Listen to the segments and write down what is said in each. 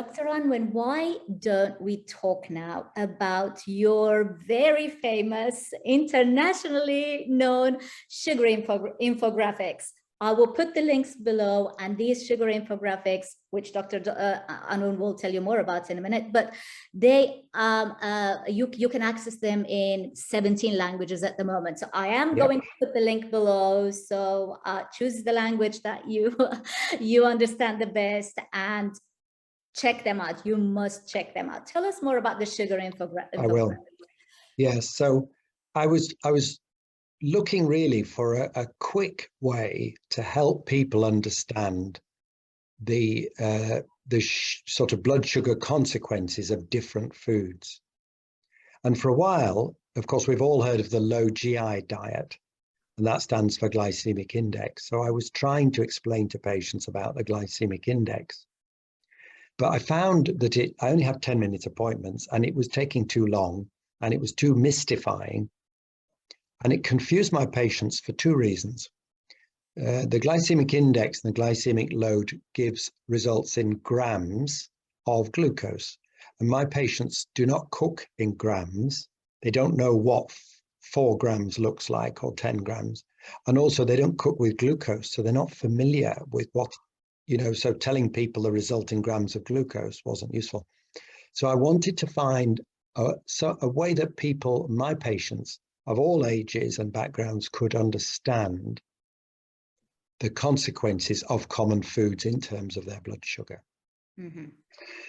Dr. Unwin, why don't we talk now about your very famous, internationally known sugar infographics? I will put the links below, and these sugar infographics, which Dr. Unwin will tell you more about in a minute, but they you can access them in 17 languages at the moment. So I am going to put the link below. So choose the language that you understand the best and check them out. You must check them out. Tell us more about the sugar infographic. I will. Yes. So I was looking really for a quick way to help people understand the sort of blood sugar consequences of different foods. And for a while, of course, we've all heard of the low GI diet, and that stands for glycemic index. So I was trying to explain to patients about the glycemic index. But I found that I only had 10-minute appointments, and it was taking too long, and it was too mystifying. And it confused my patients for two reasons. The glycemic index and the glycemic load gives results in grams of glucose. And my patients do not cook in grams. They don't know what 4 grams looks like, or 10 grams. And also they don't cook with glucose, so they're not familiar with what, so telling people the result in grams of glucose wasn't useful. So I wanted to find a way that people, my patients, of all ages and backgrounds could understand the consequences of common foods in terms of their blood sugar. Mm-hmm.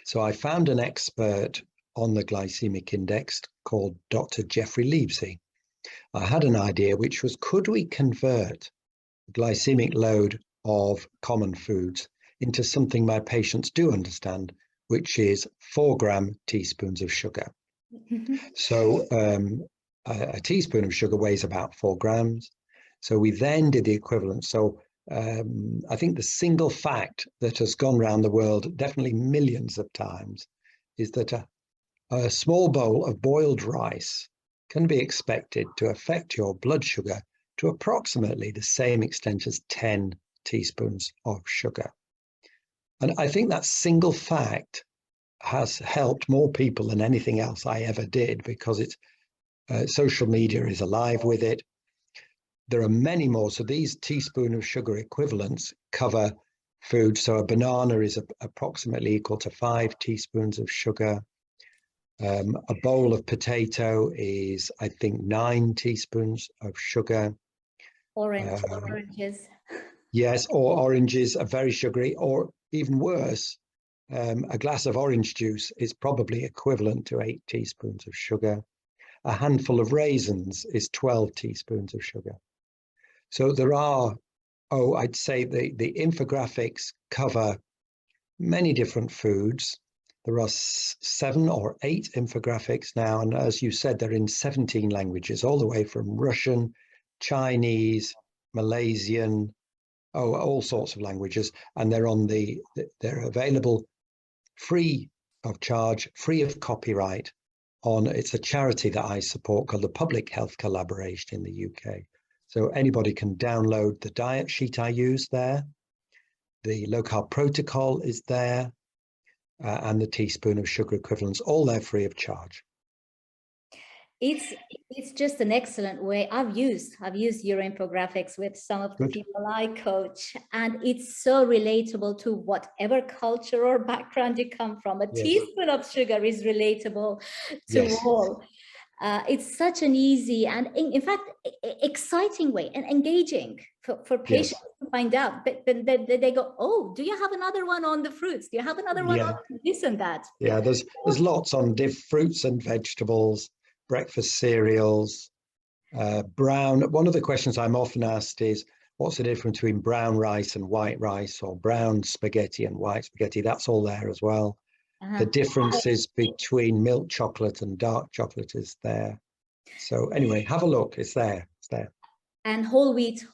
So I found an expert on the glycemic index called Dr. Jeffrey Leavesey. I had an idea, which was, could we convert the glycemic load of common foods into something my patients do understand, which is 4 teaspoons of sugar. Mm-hmm. So a teaspoon of sugar weighs about 4 grams. So we then did the equivalent. So I think the single fact that has gone around the world, definitely millions of times, is that a small bowl of boiled rice can be expected to affect your blood sugar to approximately the same extent as 10 teaspoons of sugar. And I think that single fact has helped more people than anything else I ever did, because it's social media is alive with it. There are many more. So these teaspoon of sugar equivalents cover food. So a banana is approximately equal to 5 teaspoons of sugar. A bowl of potato is, I think, 9 teaspoons of sugar. Oranges. Yes, or oranges are very sugary, or even worse, a glass of orange juice is probably equivalent to 8 teaspoons of sugar. A handful of raisins is 12 teaspoons of sugar. So there are, I'd say the infographics cover many different foods. There are 7 or 8 infographics now, and as you said, they're in 17 languages, all the way from Russian, Chinese, Malaysian, all sorts of languages, and they're available free of charge, free of copyright. It's a charity that I support called the Public Health Collaboration in the UK. So anybody can download the diet sheet I use there. The low carb protocol is there, and the teaspoon of sugar equivalents, all there free of charge. It's just an excellent way. I've used your infographics with some of the people I coach, and it's so relatable to whatever culture or background you come from. A teaspoon of sugar is relatable to all. It's such an easy and, in fact, exciting way and engaging for patients to find out. But then they go, oh, do you have another one on the fruits? Do you have another one on this and that? Yeah, there's lots on fruits and vegetables, breakfast cereals, brown. One of the questions I'm often asked is, what's the difference between brown rice and white rice, or brown spaghetti and white spaghetti? That's all there as well. The differences between milk chocolate and dark chocolate is there. So anyway, have a look. It's there. It's there. And whole wheat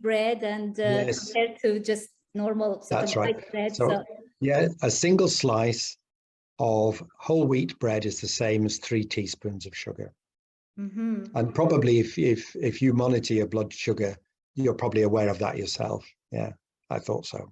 bread, and compared to just normal sort of white bread. So yeah, a single slice of whole wheat bread is the same as 3 teaspoons of sugar. Mm-hmm. And probably if you monitor your blood sugar, you're probably aware of that yourself. Yeah, I thought so.